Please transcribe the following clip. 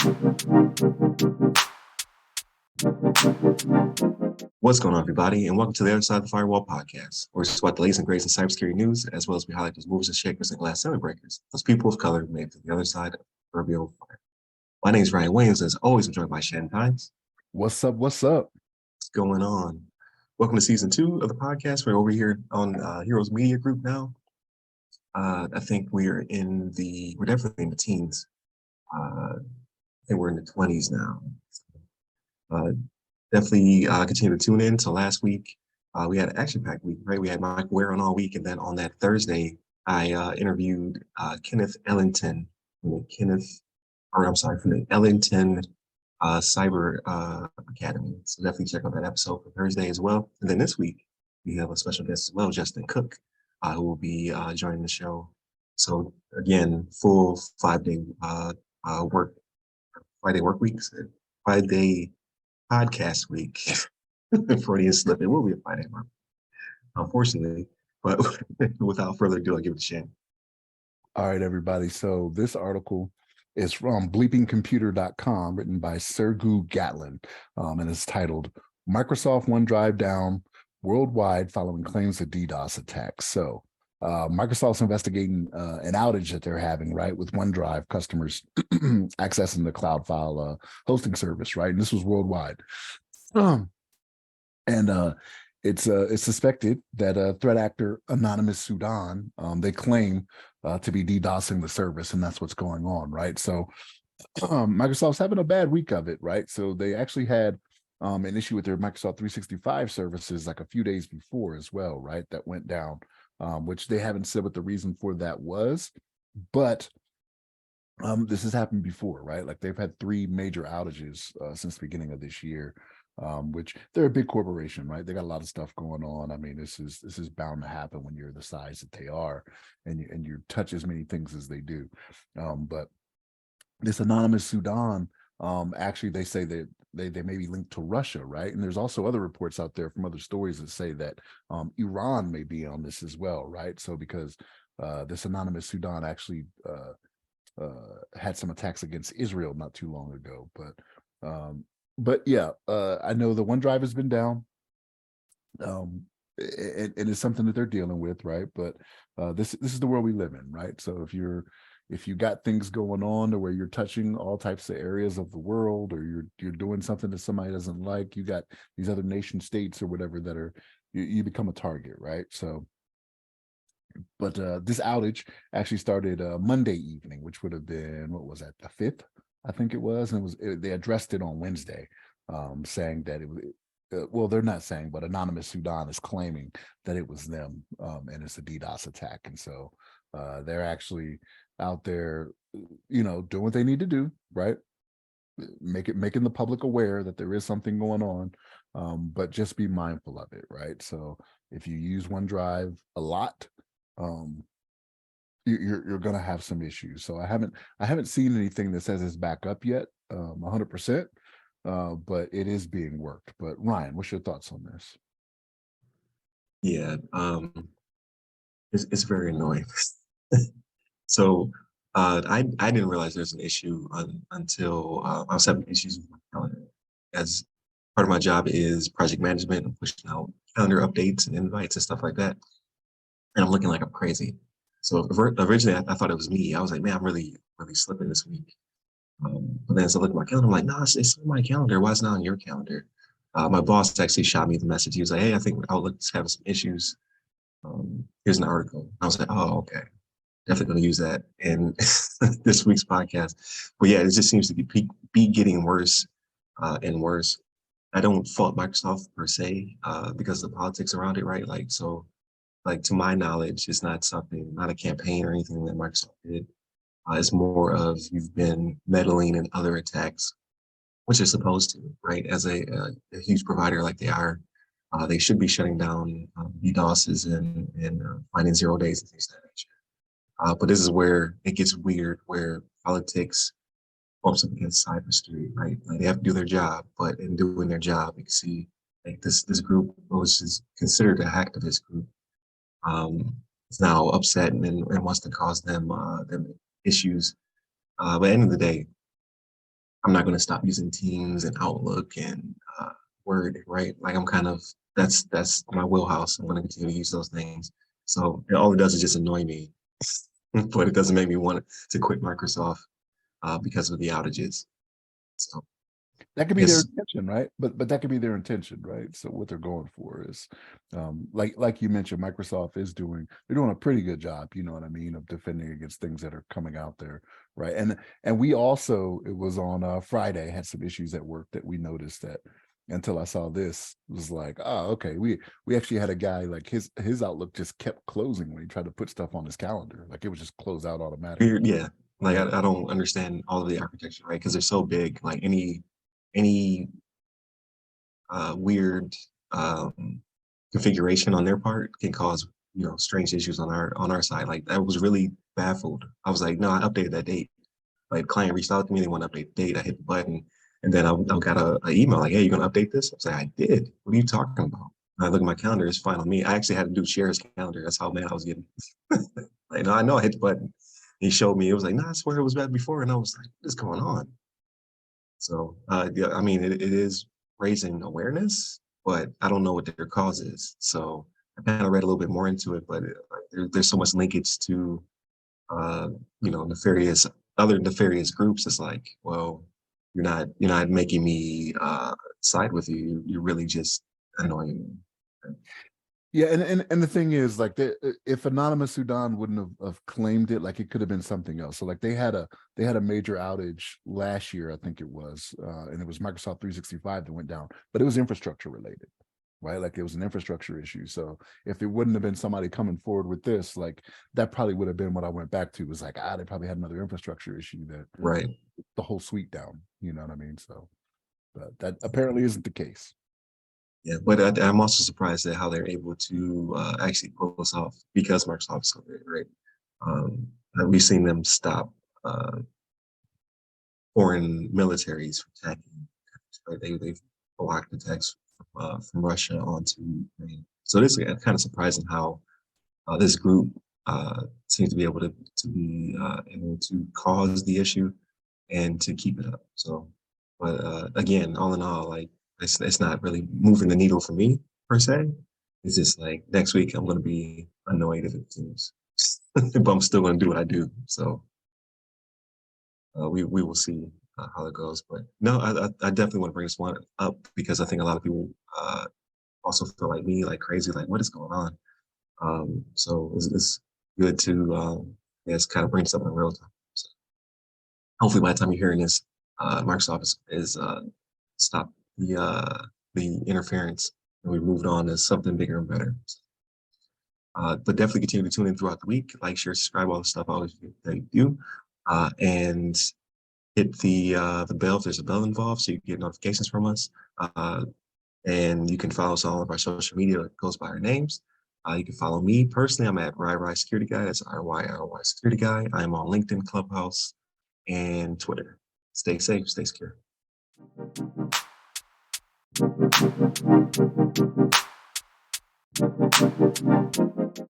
What's going on, everybody, and welcome to the Other Side of the Firewall podcast, where we spot the latest and greatest in cybersecurity news, as well as we highlight those movers and shakers and glass ceiling breakers, those people of color who made it to the other side of the proverbial fire. My name is Ryan Williams, and as always, I'm joined by Shannon. What's up? What's up? What's going on? Welcome to season 2 of the podcast. We're over here on Heroes Media Group now. I think we're definitely in the teens. I think we're in the 20s now. Definitely continue to tune in. So last week, we had an action-packed week, right? We had Mike Ware on all week, and then on that Thursday, I interviewed Kenneth Ellington from the Ellington Cyber Academy. So definitely check out that episode for Thursday as well. And then this week, we have a special guest as well, Justin Cook, who will be joining the show. So again, full 5-day work weeks, 5-day podcast week. Freudian slip. It will be a 5-day work, unfortunately. But without further ado, I'll give it to Shannon. All right, everybody. So this article is from bleepingcomputer.com, written by Sergey Gatlin, and it's titled "Microsoft OneDrive Down Worldwide Following Claims of DDoS Attacks." So Microsoft's investigating an outage that they're having, right, with OneDrive customers accessing the cloud file hosting service, right? And this was worldwide. It's suspected that threat actor Anonymous Sudan, they claim to be DDoSing the service, and that's what's going on, right? So Microsoft's having a bad week of it, right? So they actually had an issue with their Microsoft 365 services like a few days before as well, right? That went down, which they haven't said what the reason for that was, but this has happened before, right? Like they've had 3 major outages since the beginning of this year. Which they're a big corporation, right? They got a lot of stuff going on. I mean, this is bound to happen when you're the size that they are, and you touch as many things as they do. But this Anonymous Sudan, actually, they say that they may be linked to Russia, right? And there's also other reports out there from other stories that say that Iran may be on this as well, right? So because this Anonymous Sudan actually had some attacks against Israel not too long ago, but yeah, I know the OneDrive has been down, and it's something that they're dealing with, right? But this is the world we live in, right? So if you got things going on to where you're touching all types of areas of the world, or you're doing something that somebody doesn't like, you got these other nation states or whatever that are you become a target, right? So, but this outage actually started Monday evening, which would have been, what was that, the 5th? I think it was, and they addressed it on Wednesday, saying that it was, well, they're not saying, but Anonymous Sudan is claiming that it was them, and it's a DDoS attack. And so they're actually out there, doing what they need to do, right? Making the public aware that there is something going on, but just be mindful of it, right? So if you use OneDrive a lot, you're going to have some issues. So I haven't seen anything that says it's back up yet, 100%, but it is being worked. But Ryan, what's your thoughts on this? Yeah, it's very annoying. So I didn't realize there's an issue until I was having issues with my calendar. As part of my job is project management and pushing out calendar updates and invites and stuff like that, and I'm looking like I'm crazy. So originally, I thought it was me. I was like, man, I'm really, really slipping this week. But then as I look at my calendar, I'm like, no, it's on my calendar. Why is it not on your calendar? My boss actually shot me the message. He was like, hey, I think Outlook's having some issues. Here's an article. I was like, oh, okay. Definitely going to use that in this week's podcast. But yeah, it just seems to be getting worse and worse. I don't fault Microsoft per se because of the politics around it, right? Like to my knowledge, it's not a campaign or anything that Microsoft did. It's more of you've been meddling in other attacks, which they're supposed to, right? As a huge provider like they are, they should be shutting down DDoSes and finding 0 days and things of that nature. But this is where it gets weird, where politics bumps up against cybersecurity, right? Like they have to do their job, but in doing their job, you can see like this group, which is considered a hacktivist group, is now upset and wants to cause them issues. But at the end of the day, I'm not going to stop using Teams and Outlook and Word, right? Like I'm kind of that's my wheelhouse. I'm going to continue to use those things. So all it does is just annoy me, but it doesn't make me want to quit Microsoft because of the outages. So That could be their it's intention, right? But that could be their intention, right? So what they're going for is, like you mentioned, Microsoft is they're doing a pretty good job, you know what I mean, of defending against things that are coming out there, right? And we also, it was on Friday, had some issues at work that we noticed that until I saw this, it was like, oh, okay, we actually had a guy like his Outlook just kept closing when he tried to put stuff on his calendar, like it would just close out automatically. weird, yeah. Like Yeah. I don't understand all of the architecture, right? Because they're so big. Like any weird configuration on their part can cause strange issues on our side. Like I was really baffled. I was like, no, I updated that date. Like client reached out to me, they want to update the date. I hit the button, and then I got a email like, hey, you're gonna update this? I was like, I did. What are you talking about? And I look at my calendar, it's fine on me. I actually had to do share his calendar. That's how mad I was getting. Like, no, I know I hit the button. He showed me. It was like, no, I swear it was bad before, and I was like, what is going on? So, yeah, I mean, it is raising awareness, but I don't know what their cause is. So I kind of read a little bit more into it, but there's so much linkage to, uh, nefarious other nefarious groups. It's like, well, you're not making me side with you. You're really just annoying me. Yeah, and the thing is, like, if Anonymous Sudan wouldn't have claimed it, like it could have been something else. So like they had a major outage last year, I think it was, and it was Microsoft 365 that went down, but it was infrastructure related, right? Like it was an infrastructure issue. So if it wouldn't have been somebody coming forward with this, like that probably would have been what I went back to, was like, they probably had another infrastructure issue that Right. the whole suite down, you know what I mean? So but that apparently isn't the case. Yeah, but I'm also surprised at how they're able to actually pull this off because Microsoft's so big, right? We've seen them stop foreign militaries from attacking. Right? They've blocked attacks from Russia onto Ukraine. So this is kind of surprising how this group seems to be able to be able to cause the issue and to keep it up. So, but again, all in all, like it's not really moving the needle for me per se. It's just like next week I'm going to be annoyed if it continues, but I'm still going to do what I do. So we will see how it goes. But no, I definitely want to bring this one up because I think a lot of people also feel like me, like crazy, like what is going on. So it's good to yes, kind of bring something in real time. So hopefully by the time you're hearing this, Microsoft is stopped the interference and we moved on to something bigger and better. But definitely continue to tune in throughout the week, like, share, subscribe, all the stuff I always that you do, and hit the bell if there's a bell involved, so you get notifications from us. And you can follow us on all of our social media. It goes by our names. You can follow me personally. I'm at RyRy Security Guy. That's RYRY Security Guy. I'm on LinkedIn, Clubhouse, and Twitter. Stay safe, stay secure.